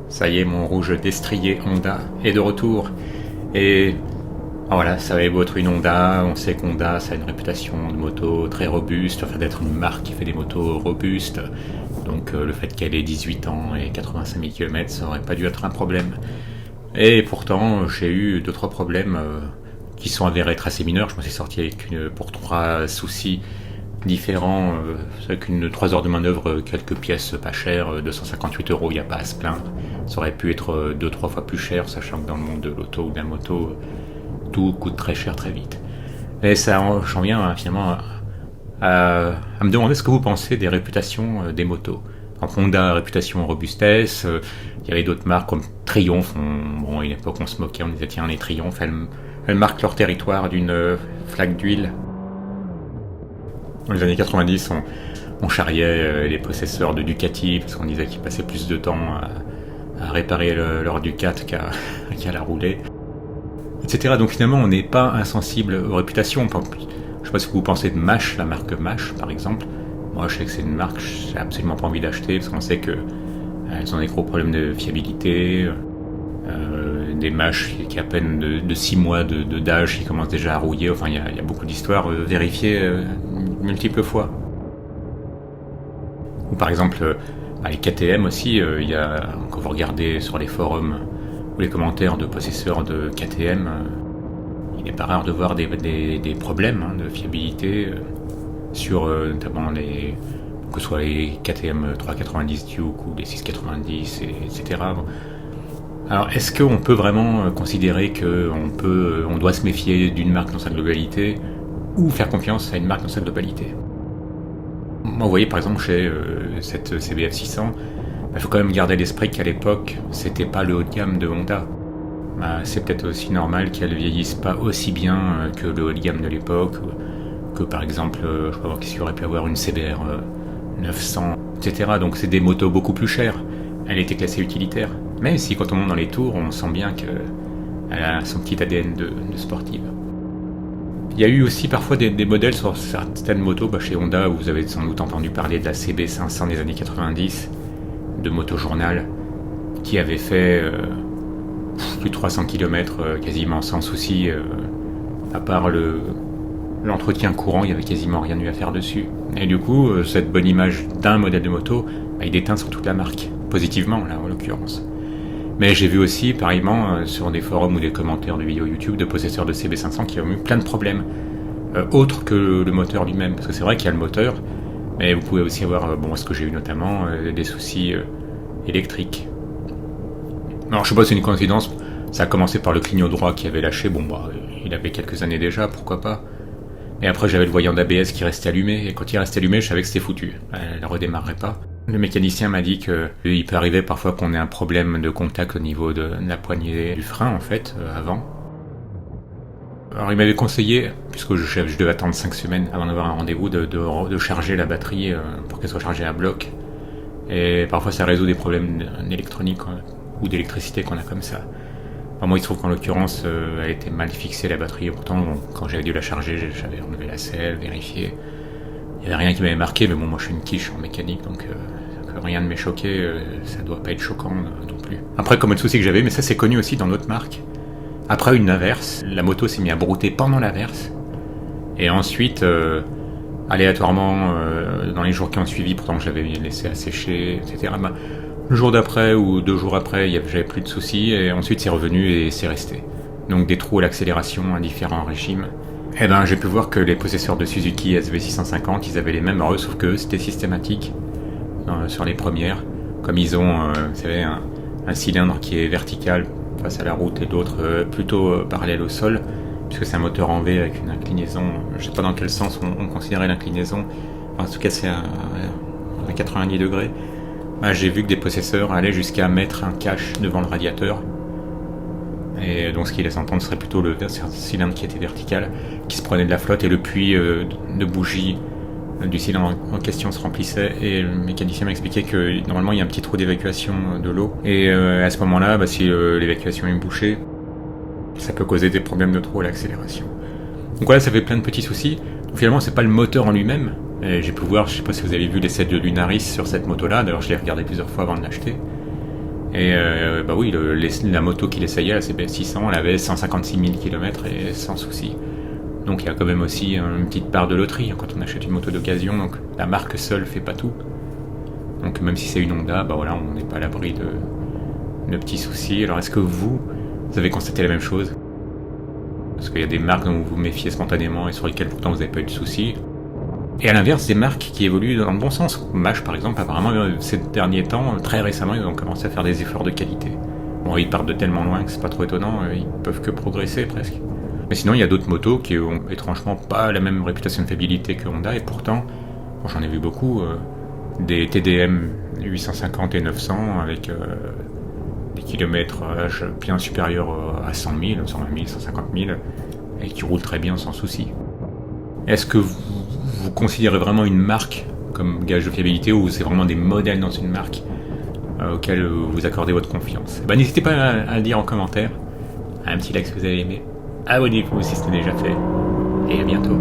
Ça y est, mon rouge destrier Honda est de retour. Et voilà, ça va être une Honda. On sait qu'Honda, ça a une réputation de moto très robuste, enfin d'être une marque qui fait des motos robustes. Donc le fait qu'elle ait 18 ans et 85 000 km, ça aurait pas dû être un problème. Et pourtant, j'ai eu 2-3 problèmes qui sont avérés être assez mineurs. Je me suis sorti pour 3 soucis différents, avec 3 heures de manœuvre, quelques pièces pas chères, 258 €, il n'y a pas à se plaindre. Ça aurait pu être 2-3 fois plus cher, sachant que dans le monde de l'auto ou de la moto, tout coûte très cher très vite. Et ça, j'en viens finalement à me demander ce que vous pensez des réputations des motos. Donc Honda a réputation en robustesse, il y avait d'autres marques comme Triumph, à une époque on se moquait, on disait tiens les Triumph, elles marquent leur territoire d'une flaque d'huile. Dans les années 90, on charriait les possesseurs de Ducati parce qu'on disait qu'ils passaient plus de temps à réparer leur Ducat qu'à la rouler, etc. Donc finalement, on n'est pas insensible aux réputations. Je ne sais pas ce que vous pensez de Mash, la marque Mash par exemple. Moi, je sais que c'est une marque que j'ai absolument pas envie d'acheter parce qu'on sait qu'elles ont des gros problèmes de fiabilité. Des Mash qui à peine de 6 mois d'âge qui commencent déjà à rouiller. Enfin, il y a beaucoup d'histoires vérifiées multiples fois. Ou par exemple, les KTM aussi, quand vous regardez sur les forums ou les commentaires de possesseurs de KTM, il n'est pas rare de voir des problèmes de fiabilité sur notamment que ce soit les KTM 390 Duke ou les 690, etc. Alors, est-ce qu'on peut vraiment considérer qu'on doit se méfier d'une marque dans sa globalité ou faire confiance à une marque dans sa globalité ? Moi, vous voyez, par exemple, chez cette CBF 600, il faut quand même garder à l'esprit qu'à l'époque, c'était pas le haut de gamme de Honda. C'est peut-être aussi normal qu'elle vieillisse pas aussi bien que le haut de gamme de l'époque, que par exemple, je sais pas qu'est-ce qu'il aurait pu avoir une CBR 900, etc. Donc c'est des motos beaucoup plus chères. Elle était classée utilitaire. Mais si quand on monte dans les tours, on sent bien qu'elle a son petit ADN de sportive. Il y a eu aussi parfois des modèles sur certaines motos, chez Honda, où vous avez sans doute entendu parler de la CB500 des années 90, de motojournal, qui avait fait plus de 300 km quasiment sans souci, à part l'entretien courant, il n'y avait quasiment rien eu à faire dessus. Et du coup, cette bonne image d'un modèle de moto, il déteint sur toute la marque, positivement là en l'occurrence. Mais j'ai vu aussi, pareillement, sur des forums ou des commentaires de vidéos YouTube, de possesseurs de CB500 qui ont eu plein de problèmes, autres que le moteur lui-même. Parce que c'est vrai qu'il y a le moteur, mais vous pouvez aussi avoir, ce que j'ai eu notamment, des soucis électriques. Alors je sais pas si c'est une coïncidence, ça a commencé par le clignot droit qui avait lâché, il avait quelques années déjà, pourquoi pas. Et après j'avais le voyant d'ABS qui restait allumé, et quand il restait allumé, je savais que c'était foutu, elle ne redémarrerait pas. Le mécanicien m'a dit qu'il peut arriver parfois qu'on ait un problème de contact au niveau de la poignée du frein, en fait, avant. Alors il m'avait conseillé, puisque je devais attendre 5 semaines avant d'avoir un rendez-vous, de charger la batterie pour qu'elle soit chargée à bloc. Et parfois ça résout des problèmes d'électronique ou d'électricité qu'on a comme ça. Moi il se trouve qu'en l'occurrence, elle était mal fixée la batterie, pourtant quand j'avais dû la charger, j'avais enlevé la selle, vérifié. Il n'y avait rien qui m'avait marqué, mais moi je suis une quiche en mécanique, donc que rien ne m'ait choqué, ça doit pas être choquant non plus. Après, comme autre souci que j'avais, mais ça c'est connu aussi dans d'autres marques, après une averse, la moto s'est mise à brouter pendant l'averse, et ensuite, aléatoirement, dans les jours qui ont suivi, pourtant que j'avais laissé assécher, etc., le jour d'après ou 2 jours après, j'avais plus de soucis, et ensuite c'est revenu et c'est resté. Donc des trous à l'accélération à différents régimes. J'ai pu voir que les possesseurs de Suzuki SV650, ils avaient les mêmes erreurs, sauf que c'était systématique sur les premières. Comme ils ont, vous savez, un cylindre qui est vertical face à la route et l'autre plutôt parallèle au sol, puisque c'est un moteur en V avec une inclinaison, je sais pas dans quel sens on considérait l'inclinaison, en tout cas c'est à 90 degrés. J'ai vu que des possesseurs allaient jusqu'à mettre un cache devant le radiateur. Et donc ce qui laisse entendre serait plutôt le cylindre qui était vertical, qui se prenait de la flotte et le puits de bougie du cylindre en question se remplissait, et le mécanicien m'a expliqué que normalement il y a un petit trou d'évacuation de l'eau, et à ce moment-là, si l'évacuation est bouchée, ça peut causer des problèmes de trou à l'accélération. Donc voilà, ça fait plein de petits soucis. Donc, finalement c'est pas le moteur en lui-même, et j'ai pu voir, je sais pas si vous avez vu l'essai de Lunaris sur cette moto-là, d'ailleurs je l'ai regardé plusieurs fois avant de l'acheter. Et bah oui, la moto qu'il essayait, la CBS 600, elle avait 156 000 km et sans souci. Donc il y a quand même aussi une petite part de loterie quand on achète une moto d'occasion, donc la marque seule fait pas tout. Donc même si c'est une Honda, bah voilà, on n'est pas à l'abri de petits soucis. Alors est-ce que vous avez constaté la même chose? Parce qu'il y a des marques dont vous vous méfiez spontanément et sur lesquelles pourtant vous n'avez pas eu de soucis. Et à l'inverse, des marques qui évoluent dans le bon sens. Mash par exemple, apparemment ces derniers temps, très récemment, ils ont commencé à faire des efforts de qualité. Bon, ils partent de tellement loin que c'est pas trop étonnant, ils peuvent que progresser presque. Mais sinon, il y a d'autres motos qui ont étrangement pas la même réputation de fiabilité que Honda, et pourtant, bon, j'en ai vu beaucoup, des TDM 850 et 900 avec des kilométrages bien supérieurs à 100 000, 120 000, 150 000, et qui roulent très bien sans souci. Est-ce que vous considérez vraiment une marque comme gage de fiabilité, ou c'est vraiment des modèles dans une marque auxquels vous accordez votre confiance? N'hésitez pas à le dire en commentaire, un petit like si vous avez aimé, abonnez-vous si ce n'est déjà fait, et à bientôt.